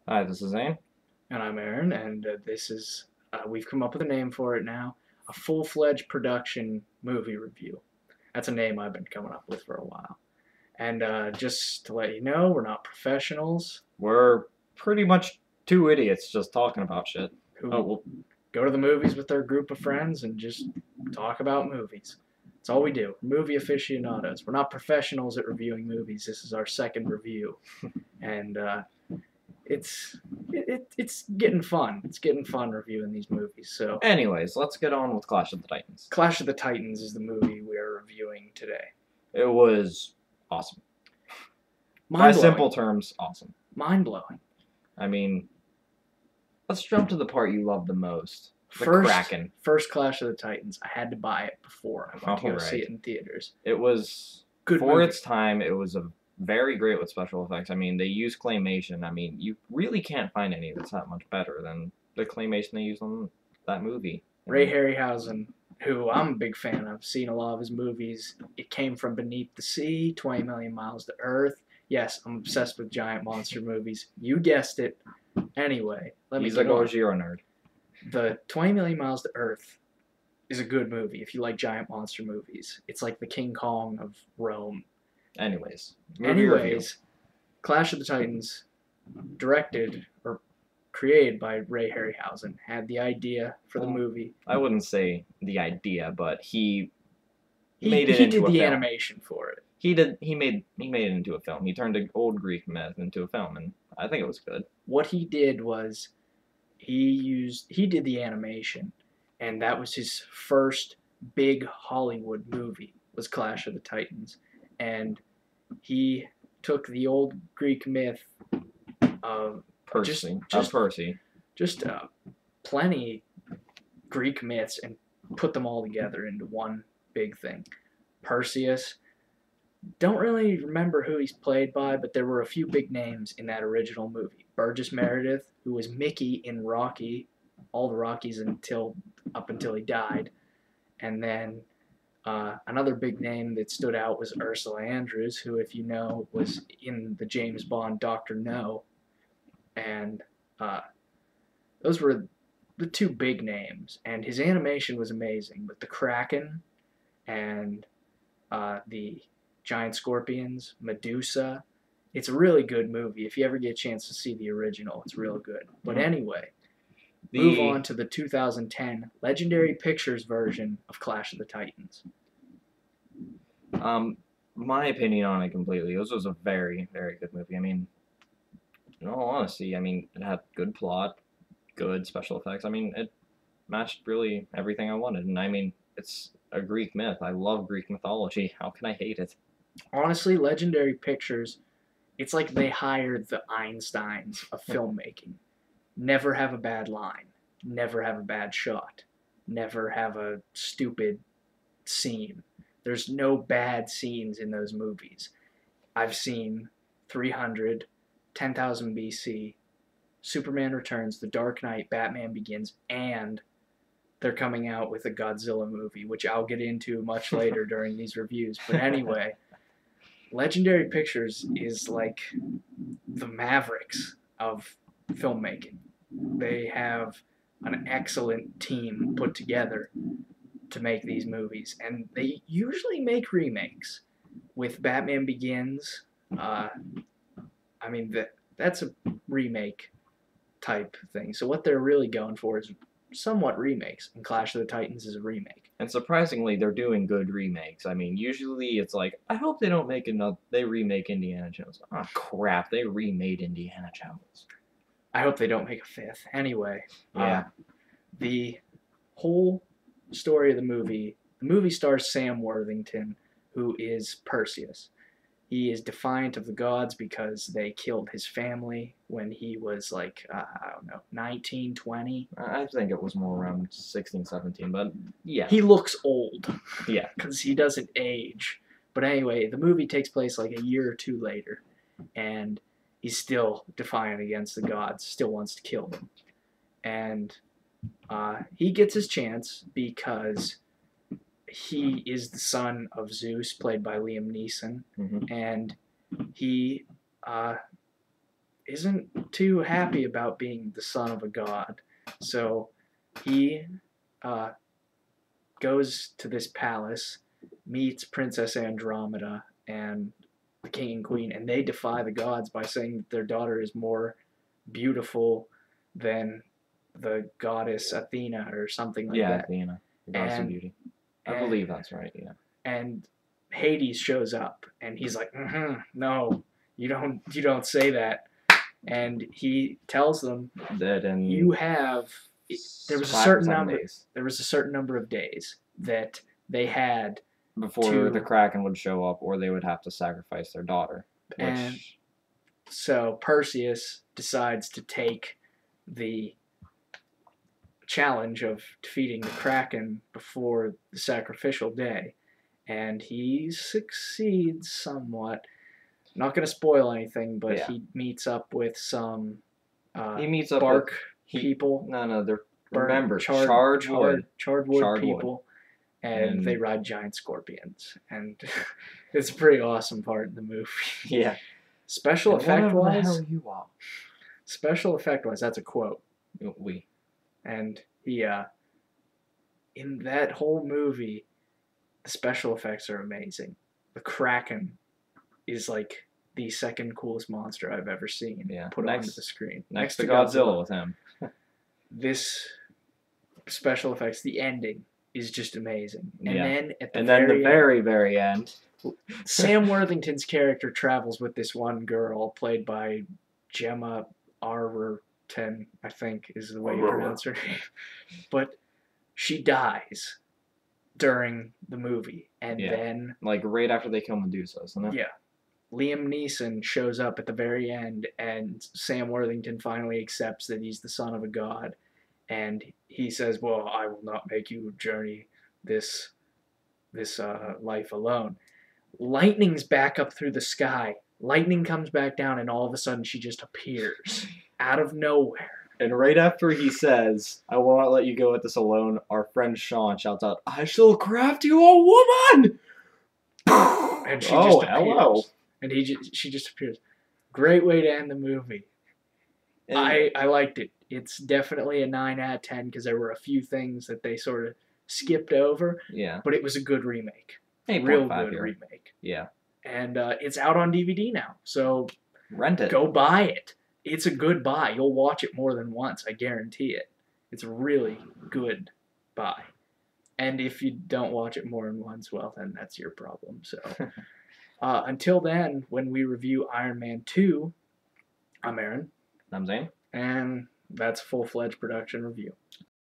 Hi, this is Zane. And I'm Aaron, and we've come up with a name for it now, a full-fledged production movie review. That's a name I've been coming up with for a while. And just to let you know, we're not professionals We're pretty much two idiots just talking about shit. Oh, who well, go to the movies with their group of friends and just talk about movies. That's all we do. Movie aficionados. We're not professionals at reviewing movies. This is our second review, and it's it's getting fun. It's getting fun reviewing these movies. So anyways, let's get on with Clash of the Titans. Clash of the Titans is the movie we are reviewing today. It was awesome. By Mind blowing. simple terms, awesome. Mind blowing. I mean, let's jump to the part you love the most. The Kraken. First Clash of the Titans. I had to buy it before I went to go see Alright. it in theaters. It was, Good for movie. its time, it was very great with special effects. I mean, they use claymation. I mean, you really can't find any that's that much better than the claymation they used on that movie. Ray Harryhausen, who I'm a big fan of, seen a lot of his movies. It Came from Beneath the Sea, 20 Million Miles to Earth. Yes, I'm obsessed with giant monster movies. You guessed it. Anyway, He's a Gojira nerd. The 20 Million Miles to Earth is a good movie if you like giant monster movies. It's like the King Kong of Rome. Anyways, Clash of the Titans, directed or created by Ray Harryhausen, had the idea for the movie. I wouldn't say the idea, but he He made it did into a the film. animation for it. He made it into a film. He turned an old Greek myth into a film, and I think it was good. What he did was he did the animation, and that was his first big Hollywood movie, was Clash of the Titans. And he took the old Greek myth of Percy. just plenty Greek myths, and put them all together into one big thing. Perseus. Don't really remember who he's played by, but there were a few big names in that original movie. Burgess Meredith, who was Mickey in Rocky, all the Rockies up until he died. And then another big name that stood out was Ursula Andrews, who, if you know, was in the James Bond Dr. No. And those were the two big names. And his animation was amazing, with the Kraken and the giant scorpions, Medusa. It's a really good movie. If you ever get a chance to see the original, it's real good. But anyway, move on to the 2010 Legendary Pictures version of Clash of the Titans. My opinion on it completely. This was a very, very good movie. I mean, in all honesty, it had good plot, good special effects. I mean, it matched really everything I wanted. And I mean, it's a Greek myth. I love Greek mythology. How can I hate it? Honestly, Legendary Pictures, it's like they hired the Einsteins of filmmaking. Never have a bad line. Never have a bad shot. Never have a stupid scene. There's no bad scenes in those movies. I've seen 300, 10,000 BC, Superman Returns, The Dark Knight, Batman Begins, and they're coming out with a Godzilla movie, which I'll get into much later during these reviews. But anyway, Legendary Pictures is like the Mavericks of filmmaking. They have an excellent team put together to make these movies, and they usually make remakes. With Batman Begins, that's a remake type thing. So what they're really going for is somewhat remakes, and Clash of the Titans is a remake. And surprisingly, they're doing good remakes. I mean, usually it's like, I hope they don't they remake Indiana Jones. Oh crap, they remade Indiana Jones. I hope they don't make a fifth. Anyway, yeah. The whole story of the movie stars Sam Worthington, who is Perseus. He is defiant of the gods because they killed his family when he was like, 19, 20. I think it was more around 16, 17, but yeah. He looks old. Yeah. Because he doesn't age. But anyway, the movie takes place like a year or two later, and he's still defiant against the gods, still wants to kill them. And he gets his chance because he is the son of Zeus, played by Liam Neeson, and he isn't too happy about being the son of a god. So he goes to this palace, meets Princess Andromeda and the king and queen, and they defy the gods by saying that their daughter is more beautiful than the goddess Athena or something like Yeah, that. Athena, the goddess of And- beauty. I and- believe that's right. Yeah. And Hades shows up, and he's like, "No, you don't say that." And he tells them, That in "You have." There was a 5 or certain 7 number. days There was a certain number of days that they had, before to- the Kraken would show up, or they would have to sacrifice their daughter. And- Which so Perseus decides to take the challenge of defeating the Kraken before the sacrificial day, and he succeeds somewhat. Not going to spoil anything, but Yeah. he meets up with some he meets up bark with he, people. No, they're burnt- remember charred wood. charred wood Charred wood. people, and And- they ride giant scorpions, and it's a pretty awesome part of the movie. Yeah. Special And effect whatever the wise, hell you are. special effect wise, that's a quote. We. And he in that whole movie, the special effects are amazing. The Kraken is like the second coolest monster I've ever seen Yeah. put Next- onto the screen. Next to Godzilla with him. This special effects, the ending is just amazing. And Yeah. then at the And then the end, very end. Sam Worthington's character travels with this one girl played by Gemma Arterton, I think is the way you pronounce her name. But she dies during the movie. And Yeah. then, Like right after they kill Medusa, isn't it? yeah, Liam Neeson shows up at the very end, and Sam Worthington finally accepts that he's the son of a god. And he says, "Well, I will not make you journey this life alone." Lightning's back up through the sky. Lightning comes back down, and all of a sudden she just appears out of nowhere. And right after he says, "I will not let you go at this alone," our friend Sean shouts out, "I shall craft you a woman!" And she Oh, just appears. hello. And she just appears. Great way to end the movie. And- I liked it. It's definitely a 9 out of 10 because there were a few things that they sort of skipped over, yeah. but it was a good remake. 8.5 Real good here. remake. Yeah. And it's out on DVD now, so Rent it. go buy it. It's a good buy. You'll watch it more than once, I guarantee it. It's a really good buy. And if you don't watch it more than once, well, then that's your problem. So until then, when we review Iron Man 2, I'm Aaron, I'm Zane. and that's a full-fledged production review.